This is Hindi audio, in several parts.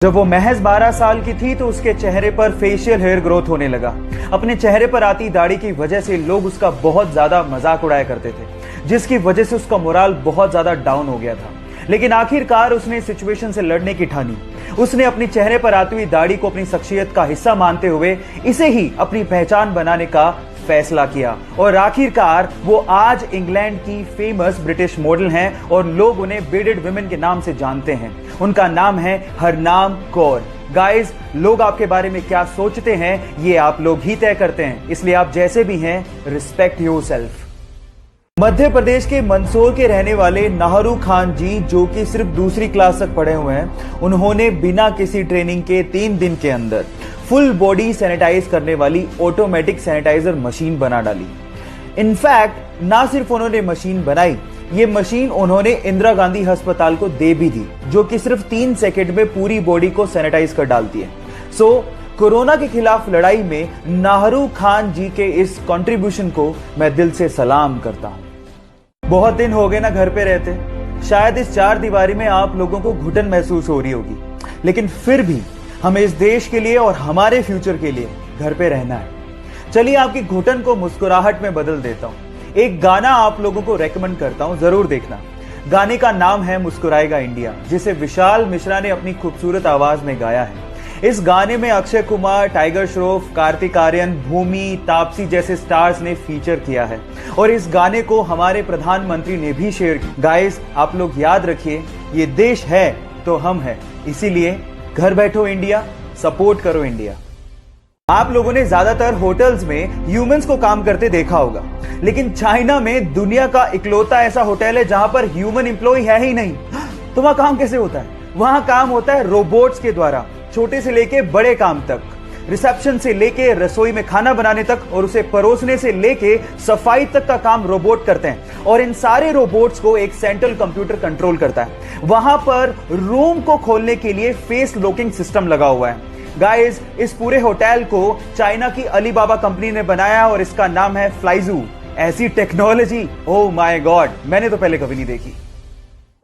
जब वो महज 12 साल की थी तो उसके चेहरे पर फेशियल हेयर ग्रोथ होने लगा। अपने चेहरे पर आती दाढ़ी की वजह से लोग उसका बहुत ज्यादा मजाक उड़ाया करते थे, जिसकी वजह से उसका मोराल बहुत ज्यादा डाउन हो गया था। लेकिन आखिरकार उसने सिचुएशन से लड़ने की ठानी। उसने अपने चेहरे पर आती हुई दाढ़ी को अपनी शख्सियत का हिस्सा मानते हुए इसे ही अपनी पहचान बनाने का फैसला किया और आखिरकार वो आज इंग्लैंड की फेमस ब्रिटिश मॉडल हैं और लोग उन्हें बीडेड वुमेन के नाम से जानते हैं। उनका नाम है हरनाम कौर। गाइस, लोग आपके बारे में क्या सोचते हैं ये आप लोग ही तय करते हैं, इसलिए आप जैसे भी हैं रिस्पेक्ट योरसेल्फ। मध्य प्रदेश के मंदसौर के रहने वाले नाहरू खान जी, जो कि सिर्फ दूसरी क्लास तक पढ़े हुए हैं, उन्होंने बिना किसी ट्रेनिंग के 3 दिन के अंदर फुल बॉडी सैनिटाइज करने वाली ऑटोमेटिक सैनिटाइजर मशीन बना डाली। इनफैक्ट ना सिर्फ उन्होंने मशीन बनाई, ये मशीन उन्होंने इंदिरा गांधी अस्पताल को दे भी दी, जो कि सिर्फ 3 सेकंड में पूरी बॉडी को सैनिटाइज कर डालती है। सो कोरोना के खिलाफ लड़ाई में नाहरू खान जी के इस कंट्रीब्यूशन को मैं दिल से सलाम करता हूं। बहुत दिन हो गए ना घर पे रहते, शायद इस 4 दीवारी में आप लोगों को घुटन महसूस हो रही होगी, लेकिन फिर भी हमें इस देश के लिए और हमारे फ्यूचर के लिए घर पे रहना है। चलिए आपकी घुटन को मुस्कुराहट में बदल देता हूं। एक गाना आप लोगों को रेकमेंड करता हूं, जरूर देखना। गाने का नाम है मुस्कुराएगा इंडिया, जिसे विशाल मिश्रा ने अपनी खूबसूरत आवाज में गाया है। इस गाने में अक्षय कुमार, टाइगर श्रॉफ, कार्तिक आर्यन, भूमि, तापसी जैसे स्टार्स ने फीचर किया है और इस गाने को हमारे प्रधानमंत्री ने भी शेयर किया। गाइस, आप लोग याद रखिए, ये देश है तो हम हैं, इसीलिए घर बैठो इंडिया, सपोर्ट करो इंडिया। आप लोगों ने ज्यादातर होटल्स में ह्यूमंस को काम करते देखा होगा, लेकिन चाइना में दुनिया का इकलौता ऐसा होटल है जहां पर ह्यूमन एम्प्लॉय है ही नहीं। तो वहां काम कैसे होता है? वहां काम होता है रोबोट्स के द्वारा, छोटे से लेके बड़े काम तक, रिसेप्शन से लेके रसोई में खाना बनाने तक और उसे परोसने से लेके सफाई तक का काम रोबोट करते हैं। और इन सारे रोबोट्स को एक सेंट्रल कंप्यूटर कंट्रोल करता है। वहां पर रूम को खोलने के लिए फेस लॉकिंग सिस्टम लगा हुआ है। गाइस, इस पूरे होटल को चाइना की अलीबाबा कंपनी ने बनाया और इसका नाम है फ्लाइजू। ऐसी टेक्नोलॉजी, ओह माय गॉड, मैंने तो पहले कभी नहीं देखी।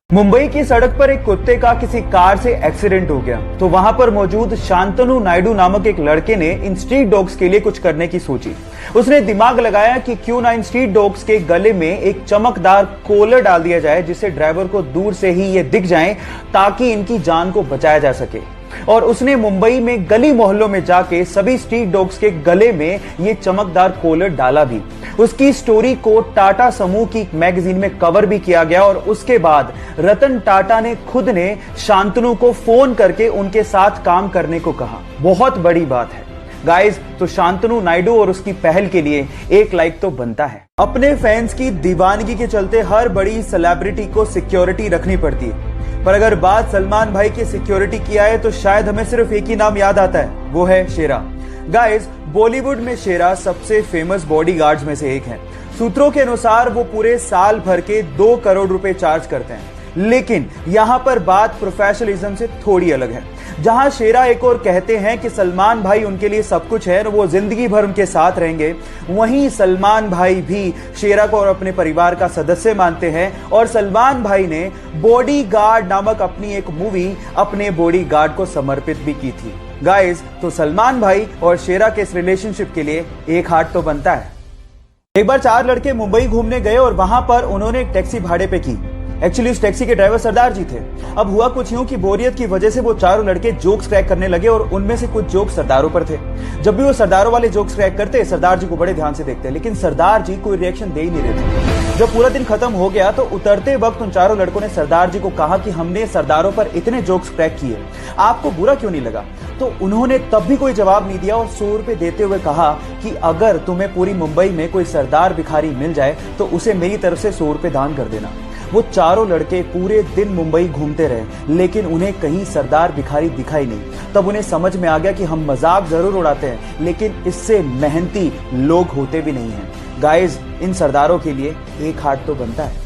मुंबई की सड़क पर एक कुत्ते का किसी कार से एक्सीडेंट हो गया, तो वहां पर मौजूद शांतनु नायडू नामक एक लड़के ने इन स्ट्रीट डॉग्स के लिए कुछ करने की सोची। उसने दिमाग लगाया कि क्यों ना इन स्ट्रीट डॉग्स के गले में एक चमकदार कॉलर डाल दिया जाए, जिससे ड्राइवर को दूर से ही ये दिख जाए ताकि इनकी जान को बचाया जा सके। और उसने मुंबई में गली मोहल्लों में जाके सभी स्ट्रीट डॉग्स के गले में ये चमकदार कॉलर डाला भी। उसकी स्टोरी को टाटा समूह की मैगजीन में कवर भी किया गया और उसके बाद रतन टाटा ने खुद ने शांतनु को फोन करके उनके साथ काम करने को कहा। बहुत बड़ी बात है गाइस, तो शांतनु नायडू और उसकी पहल के लिए 1 लाइक तो बनता है। अपने फैंस की दीवानगी के चलते हर बड़ी सेलिब्रिटी को सिक्योरिटी रखनी पड़ती है, पर अगर बात सलमान भाई की सिक्योरिटी की आए तो शायद हमें सिर्फ एक ही नाम याद आता है, वो है शेरा। गाइस, बॉलीवुड में शेरा सबसे फेमस बॉडीगार्ड्स में से एक है। सूत्रों के अनुसार वो पूरे साल भर के 2 करोड़ रुपए चार्ज करते हैं। लेकिन यहां पर बात प्रोफेशनलिज्म से थोड़ी अलग है। जहां शेरा एक और कहते हैं कि सलमान भाई उनके लिए सब कुछ है और वो जिंदगी भर उनके साथ रहेंगे, वहीं सलमान भाई भी शेरा को और अपने परिवार का सदस्य मानते हैं और सलमान भाई ने बॉडीगार्ड नामक अपनी एक मूवी अपने बॉडीगार्ड को समर्पित भी की थी। गाइस, तो सलमान भाई और शेरा के इस रिलेशनशिप के लिए 1 हार्ट तो बनता है। एक बार 4 लड़के मुंबई घूमने गए और वहां पर उन्होंने एक टैक्सी भाड़े पे की। एक्चुअली उस टैक्सी के ड्राइवर सरदार जी थे। अब हुआ कुछ यूं कि बोरियत की वजह से वो चारों लड़के जोक्स क्रैक करने लगे और उनमें से कुछ जोक्स सरदारों पर थे। जब भी वो सरदारों वाले जोक्स क्रैक करते, सरदार जी को बड़े ध्यान से देखते, लेकिन सरदार जी कोई रिएक्शन दे ही नहीं रहे थे। जब पूरा दिन खत्म हो गया तो उतरते वक्त उन चारों लड़कों ने सरदार जी को कहा कि हमने सरदारों पर इतने जोक्स क्रैक किए, आपको बुरा क्यों नहीं लगा? तो उन्होंने तब भी कोई जवाब नहीं दिया और 100 रुपए देते हुए कहा कि अगर तुम्हें पूरी मुंबई में कोई सरदार भिखारी मिल जाए तो उसे मेरी तरफ से 100 रुपए दान कर देना। वो चारों लड़के पूरे दिन मुंबई घूमते रहे, लेकिन उन्हें कहीं सरदार भिखारी दिखाई नहीं। तब उन्हें समझ में आ गया कि हम मजाक जरूर उड़ाते हैं, लेकिन इससे मेहनती लोग होते भी नहीं हैं। गाइस, इन सरदारों के लिए 1 हार्ट तो बनता है।